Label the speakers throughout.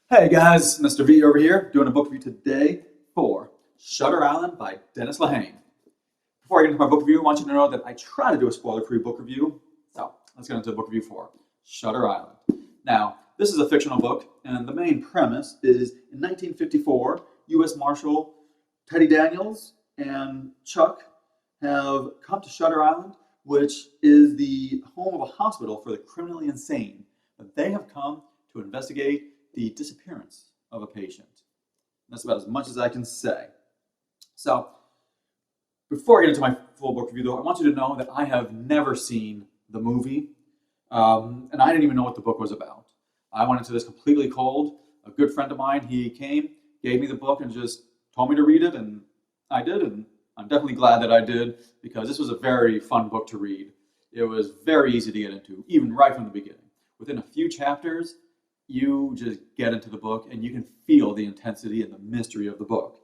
Speaker 1: Hey guys, Mr. V over here, doing a book review today for Shutter Island by Dennis Lehane. Before I get into my book review, I want you to know that I try to do a spoiler-free book review. So let's get into the book review for Shutter Island. Now, this is a fictional book, and the main premise is in 1954, U.S. Marshal Teddy Daniels and Chuck have come to Shutter Island, which is the home of a hospital for the criminally insane. But they have come to investigate the disappearance of a patient. That's about as much as I can say. So, before I get into my full book review, though, I want you to know that I have never seen the movie, and I didn't even know what the book was about. I went into this completely cold. A good friend of mine, he came, gave me the book, and just told me to read it, and I did, and I'm definitely glad that I did, because this was a very fun book to read. It was very easy to get into, even right from the beginning. Within a few chapters, you just get into the book and you can feel the intensity and the mystery of the book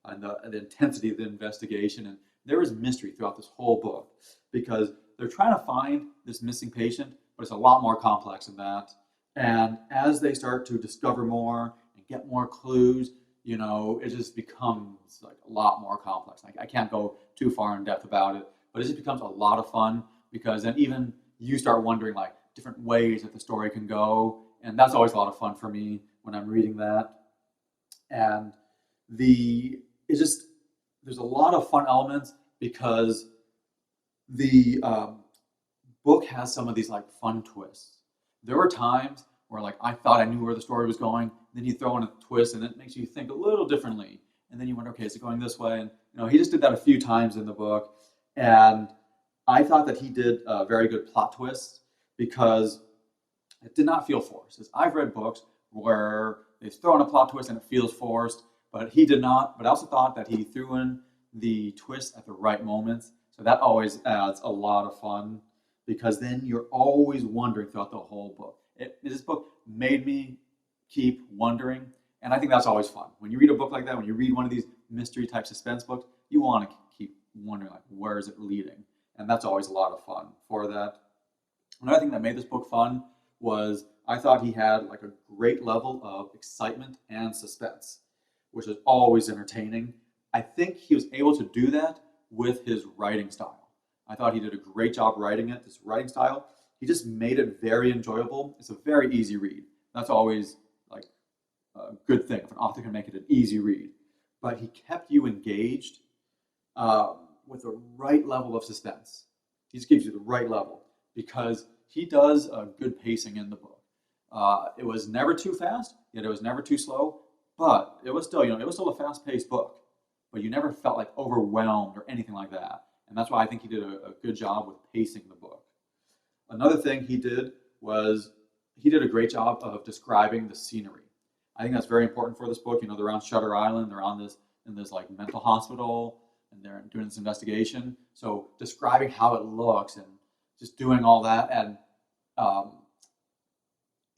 Speaker 1: and the intensity of the investigation. And there is mystery throughout this whole book because they're trying to find this missing patient, but it's a lot more complex than that. And as they start to discover more and get more clues, it just becomes like a lot more complex. I can't go too far in depth about it, but it just becomes a lot of fun because then even you start wondering like different ways that the story can go. And that's always a lot of fun for me when I'm reading that. And there's a lot of fun elements because the book has some of these like fun twists. There were times where like I thought I knew where the story was going, then you throw in a twist and it makes you think a little differently. And then you wonder, okay, is it going this way? And he just did that a few times in the book. And I thought that he did a very good plot twists because it did not feel forced. As I've read books where they throw in a plot twist and it feels forced, but he did not. But I also thought that he threw in the twist at the right moments. So that always adds a lot of fun because then you're always wondering throughout the whole book. This book made me keep wondering, and I think that's always fun. When you read a book like that, when you read one of these mystery type suspense books, you want to keep wondering like, where is it leading? And that's always a lot of fun for that. Another thing that made this book fun was I thought he had like a great level of excitement and suspense, which is always entertaining. I think he was able to do that with his writing style. I thought he did a great job writing it, this writing style. He just made it very enjoyable. It's a very easy read. That's always like a good thing if an author can make it an easy read. But he kept you engaged with the right level of suspense. He just gives you the right level because he does a good pacing in the book. It was never too fast, yet it was never too slow, but it was still, it was still a fast-paced book, but you never felt like overwhelmed or anything like that. And that's why I think he did a good job with pacing the book. Another thing he did was he did a great job of describing the scenery. I think that's very important for this book. They're on Shutter Island, they're in this like mental hospital, and they're doing this investigation. So describing how it looks and just doing all that, and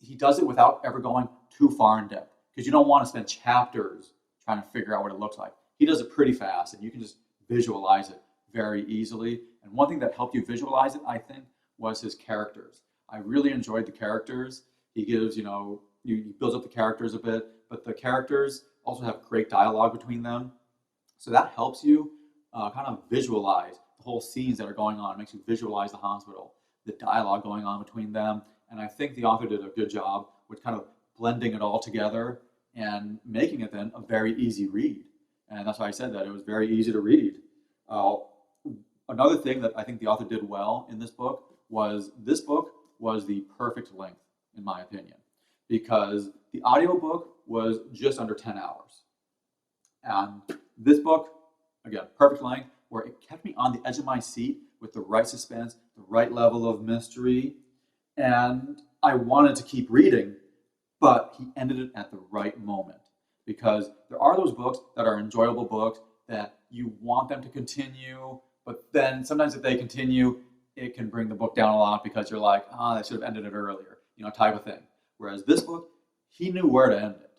Speaker 1: he does it without ever going too far in depth because you don't want to spend chapters trying to figure out what it looks like. He does it pretty fast, and you can just visualize it very easily. And one thing that helped you visualize it, I think, was his characters. I really enjoyed the characters. He gives, he builds up the characters a bit, but the characters also have great dialogue between them. So that helps you kind of visualize the whole scenes that are going on. It makes you visualize the hospital, the dialogue going on between them. And I think the author did a good job with kind of blending it all together and making it then a very easy read. And that's why I said that it was very easy to read. Another thing that I think the author did well in this book was the perfect length, in my opinion, because the audiobook was just under 10 hours. And this book, again, perfect length, where it kept me on the edge of my seat with the right suspense, the right level of mystery, and I wanted to keep reading, but he ended it at the right moment. Because there are those books that are enjoyable books that you want them to continue, but then sometimes if they continue, it can bring the book down a lot because you're like, they should have ended it earlier, type of thing. Whereas this book, he knew where to end it,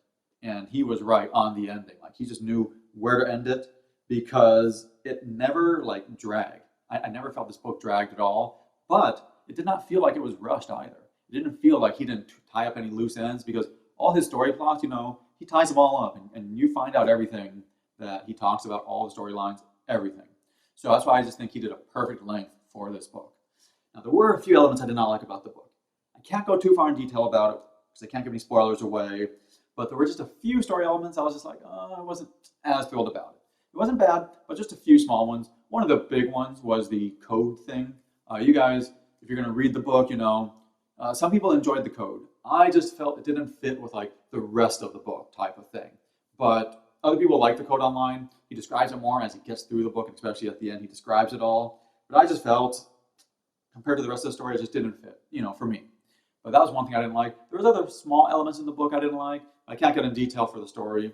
Speaker 1: and he was right on the ending. Like he just knew where to end it because it never like dragged. I never felt this book dragged at all, but it did not feel like it was rushed either. It didn't feel like he didn't tie up any loose ends because all his story plots, he ties them all up, and you find out everything that he talks about, all the storylines, everything. So that's why I just think he did a perfect length for this book. Now, there were a few elements I did not like about the book. I can't go too far in detail about it because I can't give any spoilers away, but there were just a few story elements I was just like, I wasn't as thrilled about it. It wasn't bad, but just a few small ones. One of the big ones was the code thing. You guys, if you're going to read the book, some people enjoyed the code. I just felt it didn't fit with like the rest of the book type of thing. But other people like the code online. He describes it more as he gets through the book, and especially at the end, he describes it all. But I just felt, compared to the rest of the story, it just didn't fit, for me. But that was one thing I didn't like. There was other small elements in the book I didn't like. I can't get in detail for the story.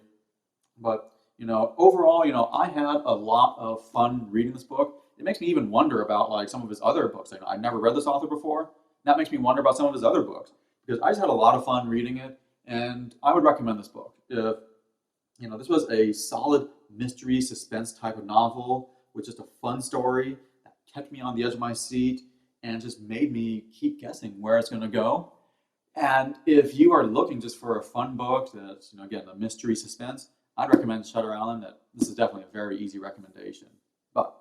Speaker 1: But, overall, I had a lot of fun reading this book. It makes me even wonder about like some of his other books. I've never read this author before. That makes me wonder about some of his other books because I just had a lot of fun reading it, and I would recommend this book. If, this was a solid mystery suspense type of novel with just a fun story that kept me on the edge of my seat and just made me keep guessing where it's going to go. And if you are looking just for a fun book that's, again, the mystery suspense, I'd recommend Shutter Island. This is definitely a very easy recommendation. But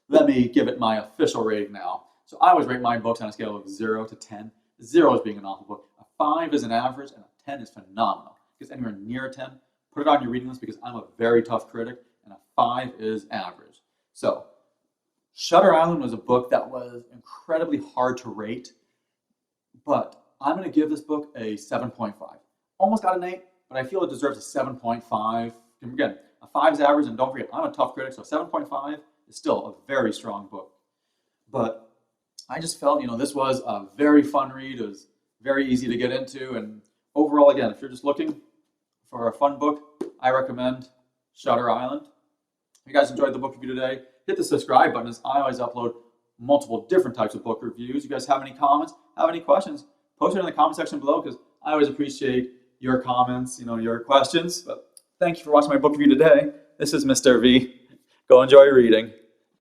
Speaker 1: let me give it my official rating now. So I always rate my books on a scale of 0 to 10. 0 is being an awful book. A 5 is an average, and a 10 is phenomenal. If it's anywhere near a 10, put it on your reading list because I'm a very tough critic, and a 5 is average. So Shutter Island was a book that was incredibly hard to rate, but I'm going to give this book a 7.5. Almost got an 8, but I feel it deserves a 7.5. And again, a 5 is average, and don't forget, I'm a tough critic, so 7.5 is still a very strong book. But I just felt, this was a very fun read. It was very easy to get into, and overall, again, if you're just looking for a fun book, I recommend Shutter Island. If you guys enjoyed the book review today, hit the subscribe button as I always upload multiple different types of book reviews. You guys have any comments, have any questions, post it in the comment section below because I always appreciate your comments, your questions. But thank you for watching my book review today. This is Mr. V. Go enjoy reading.